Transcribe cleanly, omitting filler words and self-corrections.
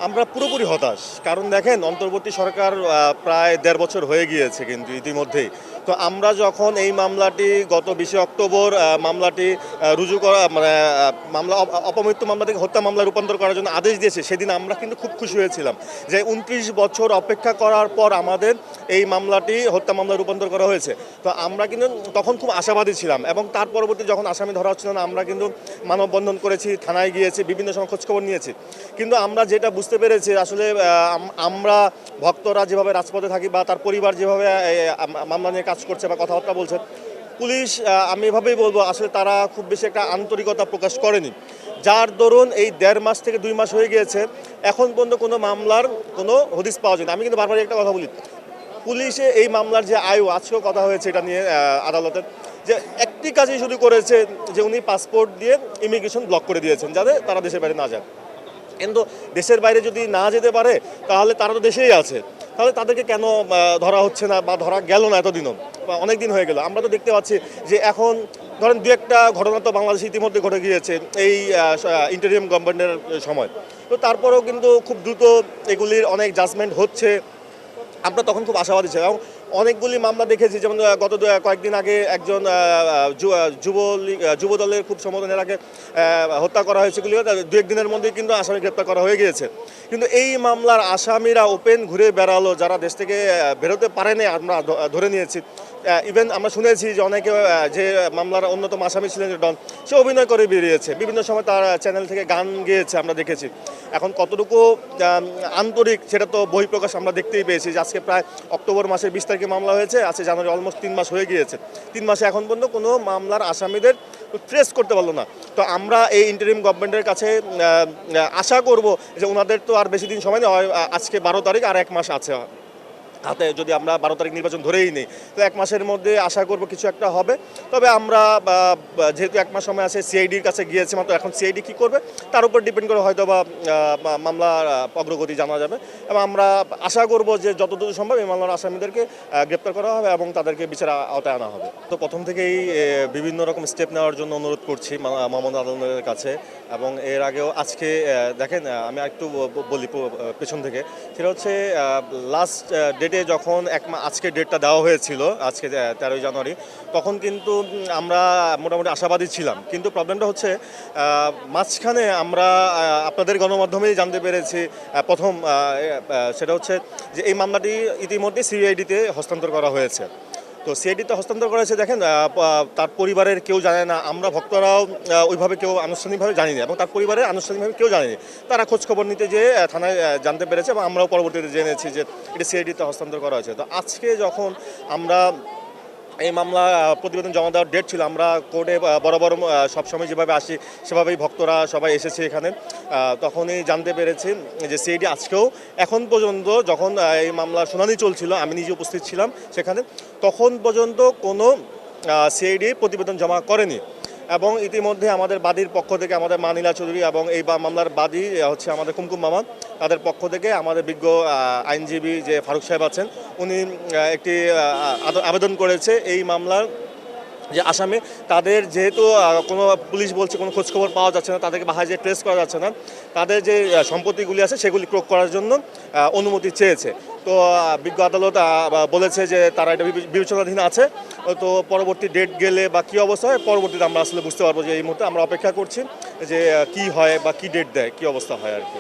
আমরা পুরোপুরি হতাশ। কারণ দেখেন অন্তর্বর্তী সরকার প্রায় ১.৫ বছর হয়ে গিয়েছে কিন্তু ইতিমধ্যেই। তো আমরা যখন এই মামলাটি গত ২০শে অক্টোবর মামলাটি রুজু করা মানে মামলা অপমৃত্যু মামলা থেকে হত্যা মামলায় রূপান্তর করার জন্য আদেশ দিয়েছে, সেদিন আমরা কিন্তু খুব খুশি হয়েছিলাম যে ২৯ বছর অপেক্ষা করার পর আমাদের এই মামলাটি হত্যা মামলায় রূপান্তর করা হয়েছে। তো আমরা কিন্তু তখন খুব আশাবাদী ছিলাম এবং তার পরবর্তী যখন আসামি ধরা হচ্ছিল না, আমরা কিন্তু মানববন্ধন করেছি, থানায় গিয়েছি, বিভিন্ন সময় খোঁজখবর নিয়েছি। কিন্তু আমরা যেটা বুঝতে পেরেছি আসলে আমরা ভক্তরা যেভাবে রাজপথে থাকি বা তার পরিবার যেভাবে মামলা নিয়ে কাজ করছে বা কথাবার্তা বলছে, পুলিশ আমি এভাবেই বলবো আসলে তারা খুব বেশি একটা আন্তরিকতা প্রকাশ করেনি, যার দরুন এই ১.৫ মাস থেকে ২ মাস হয়ে গিয়েছে, এখন পর্যন্ত কোনো মামলার কোনো হদিস পাওয়া যায়নি। আমি কিন্তু বারবার একটা কথা বলি, পুলিশে এই মামলার যে আয়ু, আজকেও কথা হয়েছে এটা নিয়ে আদালতের, যে একটি কাজই শুধু করেছে যে উনি পাসপোর্ট দিয়ে ইমিগ্রেশন ব্লক করে দিয়েছেন যাতে তারা দেশের বাইরে না যায়। কিন্তু দেশের বাইরে যদি না যেতে পারে তাহলে তারা তো দেশেই আছে, তাহলে তাদেরকে কেন ধরা হচ্ছে না বা ধরা গেল না এতদিনও, বা অনেক দিন হয়ে গেল। আমরা তো দেখতে পাচ্ছি যে এখন ধরেন দু একটা ঘটনা তো বাংলাদেশে ইতিমধ্যে ঘটে গিয়েছে এই ইন্টারিম গভর্নমেন্টের সময়। তো তারপরেও কিন্তু খুব দ্রুত এগুলির অনেক জাজমেন্ট হচ্ছে, আমরা তখন খুব আশাবাদী ছিলাম। অনেকগুলি মামলা দেখেছি, যেমন গত কয়েকদিন আগে একজন যুব দলের খুব সম্ভবত নেতাকে হত্যা করা হয়েছে, দু একদিনের মধ্যেই কিন্তু আসামি গ্রেপ্তার করা হয়ে গিয়েছে। কিন্তু এই মামলার আসামিরা ওপেন ঘুরে বেড়ালো, যারা দেশ থেকে বেরোতে পারেনি আমরা ধরে নিয়েছি। ইভেন আমরা শুনেছি যে অনেকে যে মামলার অন্যতম আসামি ছিলেন ডন, সে অভিনয় করে বেরিয়েছে, বিভিন্ন সময় তার চ্যানেল থেকে গান গেয়েছে আমরা দেখেছি। এখন কতটুকু আন্তরিক সেটা তো বহিঃপ্রকাশ আমরা দেখতেই পেয়েছি যে আজকে প্রায় অক্টোবর মাসের ২০ তারিখে মামলা হয়েছে, আজকে জানুয়ারি, অলমোস্ট ৩ মাস হয়ে গিয়েছে। ৩ মাসে এখন পর্যন্ত কোনো মামলার আসামিদের ট্রেস করতে পারলো না। তো আমরা এই ইন্টারিম গভর্নমেন্টের কাছে আশা করব যে ওনাদের তো আর বেশি দিন সময় নেই, আজকে ১২ তারিখ, আর ১ মাস আছে হাতে, যদি আমরা ১২ তারিখ নির্বাচন ধরেই নিই, তো ১ মাসের মধ্যে আশা করব কিছু একটা হবে। তবে আমরা যেহেতু ১ মাস সময় আছে, সিআইডির কাছে গিয়েছে মাত্র, এখন সিআইডি কী করবে তার উপর ডিপেন্ড করে হয়তো বা মামলার অগ্রগতি জানা যাবে। এবং আমরা আশা করব যে যতদূর সম্ভব এই মামলার আসামিদেরকে গ্রেপ্তার করা হবে এবং তাদেরকে বিচার আওতায় আনা হবে। তো প্রথম থেকেই বিভিন্ন রকম স্টেপ নেওয়ার জন্য অনুরোধ করছি মামুন আলমের কাছে, এবং এর আগেও আজকে দেখেন আমি একটু বলি পেছন থেকে, সেটা হচ্ছে লাস্ট ডেটে যখন আজকে ডেটটা দেওয়া হয়েছিল, আজকে ১৩ই জানুয়ারি, তখন কিন্তু আমরা মোটামুটি আশাবাদী ছিলাম। কিন্তু প্রবলেমটা হচ্ছে মাঝখানে আমরা আপনাদের গণমাধ্যমেই জানতে পেরেছি প্রথম, সেটা হচ্ছে যে এই মামলাটি ইতিমধ্যে সিআইডিতে হস্তান্তর করা হয়েছে। তো সিআইডিতে হস্তান্তর করেছে, দেখেন তার পরিবারের কেউ জানে না, আমরা ভক্তরাও ওইভাবে কেউ আনুষ্ঠানিকভাবে জানি না, এবং তার পরিবারের আনুষ্ঠানিকভাবে কেউ জানেনি। তারা খোঁজখবর নিতে যেয়ে থানায় জানতে পেরেছে, এবং আমরাও পরবর্তীতে জেনেছি যে এটা সিআইডিতে হস্তান্তর করা হয়েছে। তো আজকে যখন আমরা এই মামলা প্রতিবেদন জমা দেওয়ার ডেট ছিল, আমরা কোর্টে বরাবর সবসময় যেভাবে আসি সেভাবেই ভক্তরা সবাই এসেছে এখানে, তখনই জানতে পেরেছি যে সিআইডি আজকেও এখন পর্যন্ত, যখন এই মামলার শুনানি চলছিল আমি নিজে উপস্থিত ছিলাম সেখানে, তখন পর্যন্ত কোনো সিআইডি প্রতিবেদন জমা করেনি। এবং ইতিমধ্যে আমাদের বাদীর পক্ষ থেকে আমাদের মানিলা চৌধুরী এবং এই মামলার বাদী হচ্ছে আমাদের কুমকুম মামা, তাদের পক্ষ থেকে আমাদের বিজ্ঞ আইনজীবী যে ফারুক সাহেব আছেন, উনি একটি আবেদন করেছে এই মামলার যে আসামি, তাদের যেহেতু কোনো পুলিশ বলছে কোনো খোঁজখবর পাওয়া যাচ্ছে না, তাদেরকে বাহায় যে ট্রেস করা যাচ্ছে না, তাদের যে সম্পত্তিগুলি আছে সেগুলি ক্রোক করার জন্য অনুমতি চেয়েছে। তো বিজ্ঞ আদালত বলেছে যে তারা এটা বিবেচনাধীন আছে। তো পরবর্তী ডেট গেলে বা কী অবস্থা হয় পরবর্তীতে আমরা আসলে বুঝতে পারবো। যে এই মুহূর্তে আমরা অপেক্ষা করছি যে কি হয় বা কি ডেট দেয়, কী অবস্থা হয় আর কি।